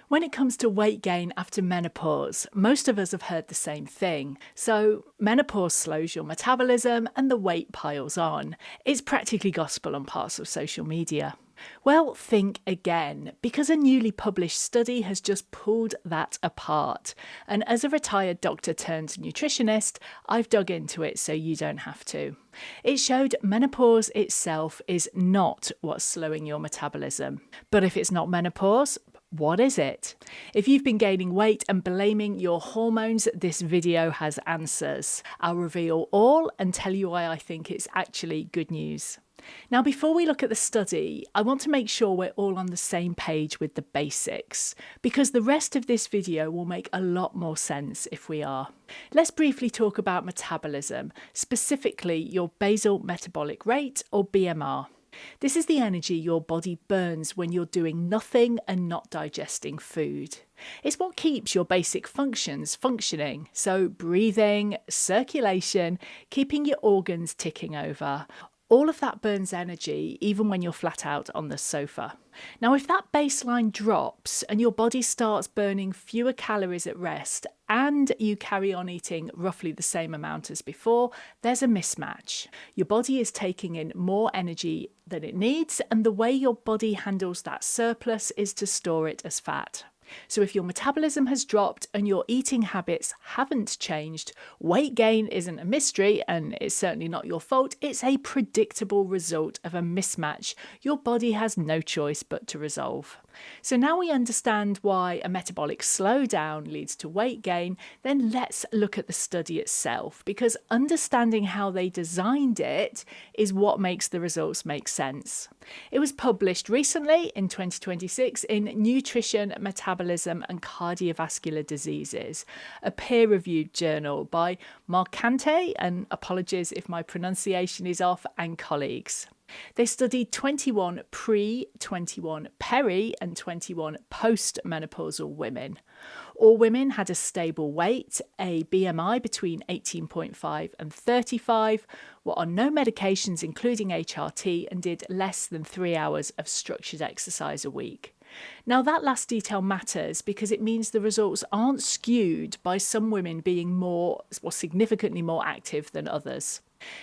When it comes to weight gain after menopause, most of us have heard the same thing. So, menopause slows your metabolism and the weight piles on. It's practically gospel on parts of social media. Well, think again, because a newly published study has just pulled that apart. And as a retired doctor turned nutritionist, I've dug into it so you don't have to. It showed menopause itself is not what's slowing your metabolism. But if it's not menopause, what is it? If you've been gaining weight and blaming your hormones, this video has answers. I'll reveal all and tell you why I think it's actually good news. Now, before we look at the study, I want to make sure we're all on the same page with the basics, because the rest of this video will make a lot more sense if we are. Let's briefly talk about metabolism, specifically your basal metabolic rate, or BMR. This is the energy your body burns when you're doing nothing and not digesting food. It's what keeps your basic functions functioning, so breathing, circulation, keeping your organs ticking over. All of that burns energy even when you're flat out on the sofa. Now, if that baseline drops and your body starts burning fewer calories at rest and you carry on eating roughly the same amount as before, there's a mismatch. Your body is taking in more energy than it needs, and the way your body handles that surplus is to store it as fat. So if your metabolism has dropped and your eating habits haven't changed, weight gain isn't a mystery, and it's certainly not your fault. It's a predictable result of a mismatch your body has no choice but to resolve. So now we understand why a metabolic slowdown leads to weight gain, then let's look at the study itself, because understanding how they designed it is what makes the results make sense. It was published recently in 2026 in Nutrition, Metabolism and Cardiovascular Diseases, a peer-reviewed journal by Marcante, and apologies if my pronunciation is off, and colleagues. They studied 21 pre, 21 peri and 21 post-menopausal women. All women had a stable weight, a BMI between 18.5 and 35, were on no medications including HRT, and did less than 3 hours of structured exercise a week. Now, that last detail matters because it means the results aren't skewed by some women being more or significantly more active than others.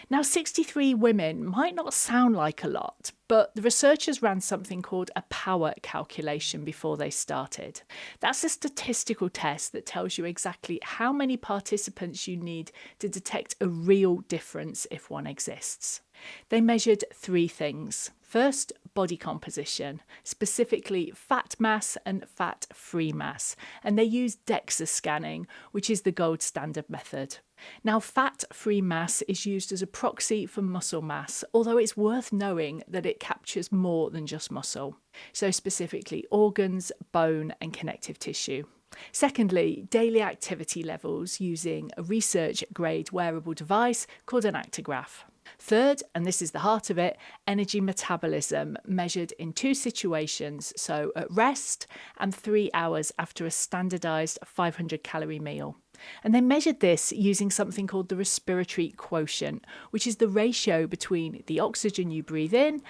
Now, 63 women might not sound like a lot, but the researchers ran something called a power calculation before they started. That's a statistical test that tells you exactly how many participants you need to detect a real difference if one exists. They measured 3 things. First, body composition, specifically fat mass and fat-free mass, and they used DEXA scanning, which is the gold standard method. Now, fat-free mass is used as a proxy for muscle mass, although it's worth knowing that it captures more than just muscle, so specifically organs, bone and connective tissue. Secondly, daily activity levels using a research-grade wearable device called an actigraph. Third, and this is the heart of it, energy metabolism, measured in 2 situations, so at rest and 3 hours after a standardised 500-calorie meal. And they measured this using something called the respiratory quotient, which is the ratio between the oxygen you breathe in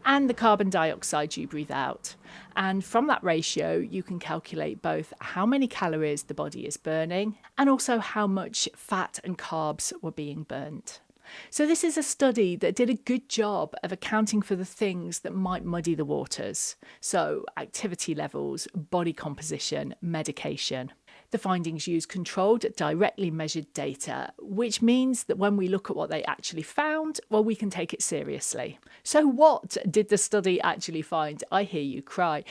and the carbon dioxide you breathe out. And from that ratio, you can calculate both how many calories the body is burning and also how much fat and carbs were being burnt. So this is a study that did a good job of accounting for the things that might muddy the waters. So activity levels, body composition, medication. The findings use controlled, directly measured data, which means that when we look at what they actually found, well, we can take it seriously. So what did the study actually find? I hear you cry.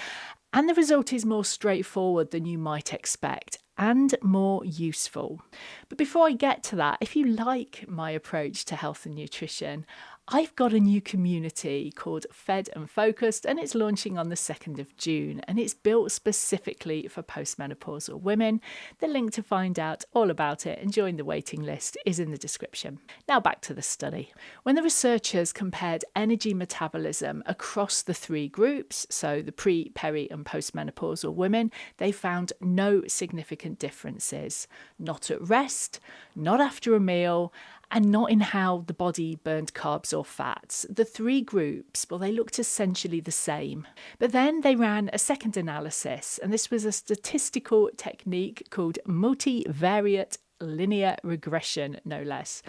And the result is more straightforward than you might expect, and more useful. But before I get to that, if you like my approach to health and nutrition, I've got a new community called Fed and Focused, and it's launching on the 2nd of June, and it's built specifically for postmenopausal women. The link to find out all about it and join the waiting list is in the description. Now back to the study. When the researchers compared energy metabolism across the 3 groups, so the pre, peri and postmenopausal women, they found no significant differences. Not at rest, not after a meal, and not in how the body burned carbs or fats. The three groups, well, they looked essentially the same. But then they ran a second analysis, and this was a statistical technique called multivariate linear regression, no less.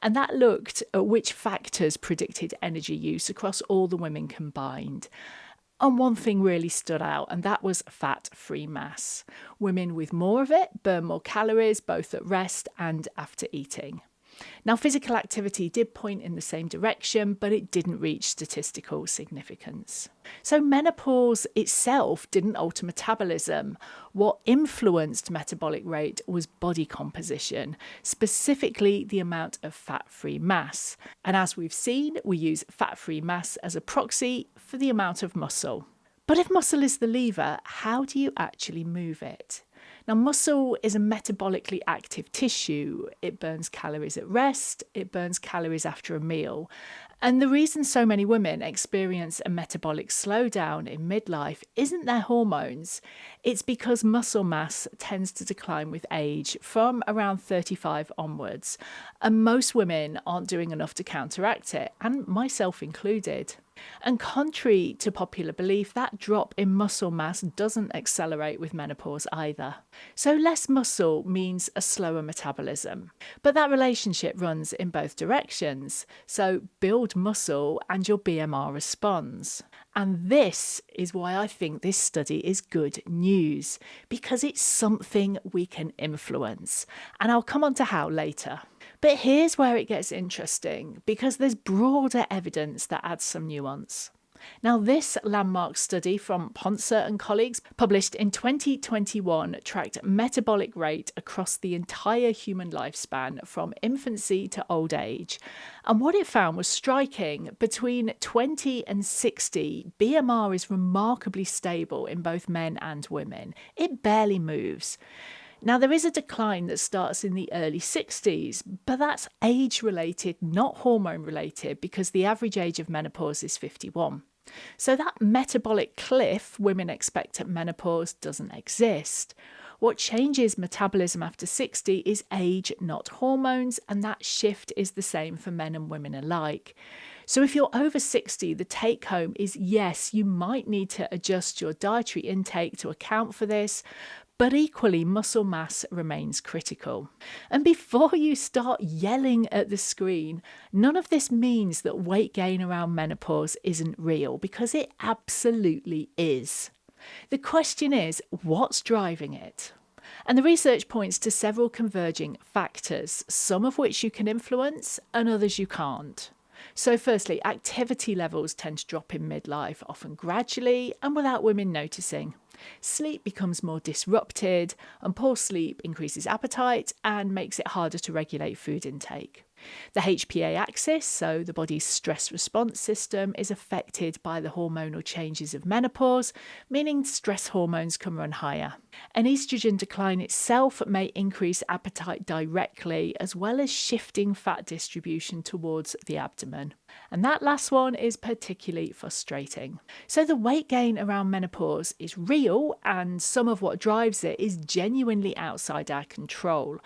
And that looked at which factors predicted energy use across all the women combined. And one thing really stood out, and that was fat-free mass. Women with more of it burn more calories both at rest and after eating. Now, physical activity did point in the same direction, but it didn't reach statistical significance. So menopause itself didn't alter metabolism. What influenced metabolic rate was body composition, specifically the amount of fat-free mass. And as we've seen, we use fat-free mass as a proxy for the amount of muscle. But if muscle is the lever, how do you actually move it? Now, muscle is a metabolically active tissue. It burns calories at rest, it burns calories after a meal. And the reason so many women experience a metabolic slowdown in midlife isn't their hormones. It's because muscle mass tends to decline with age from around 35 onwards. And most women aren't doing enough to counteract it, and myself included. And contrary to popular belief, that drop in muscle mass doesn't accelerate with menopause either. So less muscle means a slower metabolism. But that relationship runs in both directions. So build muscle and your BMR responds. And this is why I think this study is good news, because it's something we can influence. And I'll come on to how later. But here's where it gets interesting, because there's broader evidence that adds some nuance. Now, this landmark study from Ponce and colleagues, published in 2021, tracked metabolic rate across the entire human lifespan from infancy to old age. And what it found was striking. Between 20 and 60, BMR is remarkably stable in both men and women. It barely moves. Now, there is a decline that starts in the early 60s, but that's age-related, not hormone-related, because the average age of menopause is 51. So that metabolic cliff women expect at menopause doesn't exist. What changes metabolism after 60 is age, not hormones, and that shift is the same for men and women alike. So if you're over 60, the take home is yes, you might need to adjust your dietary intake to account for this, but equally, muscle mass remains critical. And before you start yelling at the screen, none of this means that weight gain around menopause isn't real, because it absolutely is. The question is, what's driving it? And the research points to several converging factors, some of which you can influence and others you can't. So firstly, activity levels tend to drop in midlife, often gradually and without women noticing. Sleep becomes more disrupted, and poor sleep increases appetite and makes it harder to regulate food intake. The HPA axis, so the body's stress response system, is affected by the hormonal changes of menopause, meaning stress hormones can run higher. An estrogen decline itself may increase appetite directly, as well as shifting fat distribution towards the abdomen. And that last one is particularly frustrating. So the weight gain around menopause is real, and some of what drives it is genuinely outside our control.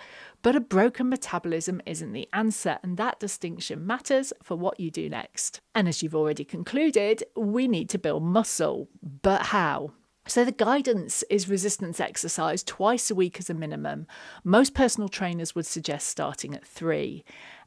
But a broken metabolism isn't the answer, and that distinction matters for what you do next. And as you've already concluded, we need to build muscle. But how? So the guidance is resistance exercise twice a week as a minimum. Most personal trainers would suggest starting at 3.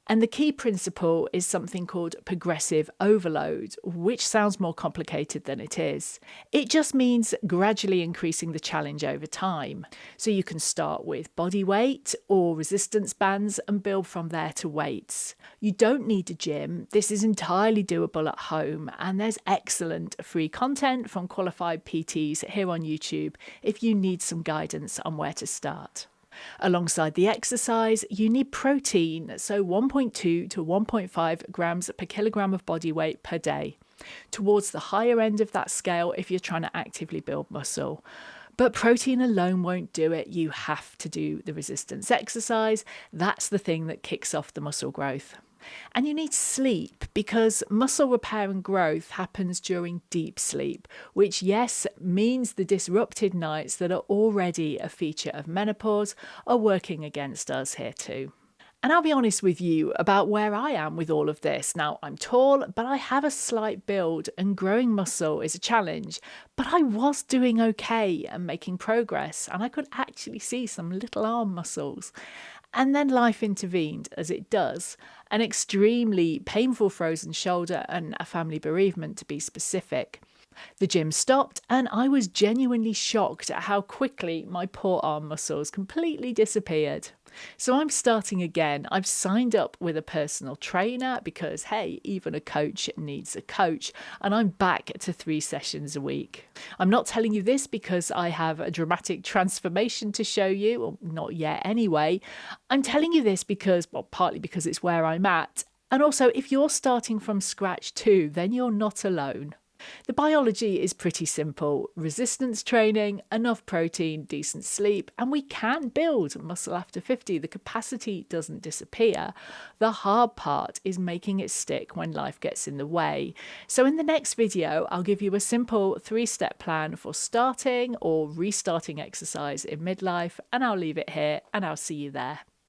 And the key principle is something called progressive overload, which sounds more complicated than it is. It just means gradually increasing the challenge over time. So you can start with body weight or resistance bands and build from there to weights. You don't need a gym. This is entirely doable at home. And there's excellent free content from qualified PTs here on YouTube if you need some guidance on where to start. Alongside the exercise, you need protein, so 1.2 to 1.5 grams per kilogram of body weight per day, towards the higher end of that scale if you're trying to actively build muscle. But protein alone won't do it. You have to do the resistance exercise. That's the thing that kicks off the muscle growth. And you need sleep, because muscle repair and growth happens during deep sleep, which, yes, means the disrupted nights that are already a feature of menopause are working against us here too. And I'll be honest with you about where I am with all of this. Now, I'm tall, but I have a slight build, and growing muscle is a challenge. But I was doing okay and making progress, and I could actually see some little arm muscles. And then life intervened, as it does. An extremely painful frozen shoulder and a family bereavement, to be specific. The gym stopped, and I was genuinely shocked at how quickly my poor arm muscles completely disappeared. So I'm starting again. I've signed up with a personal trainer because, hey, even a coach needs a coach, and I'm back to 3 sessions a week. I'm not telling you this because I have a dramatic transformation to show you, or not yet anyway. I'm telling you this because, well, partly because it's where I'm at, and also if you're starting from scratch too, then you're not alone. The biology is pretty simple. Resistance training, enough protein, decent sleep, and we can build muscle after 50. The capacity doesn't disappear. The hard part is making it stick when life gets in the way. So in the next video, I'll give you a simple 3-step plan for starting or restarting exercise in midlife, and I'll leave it here and I'll see you there.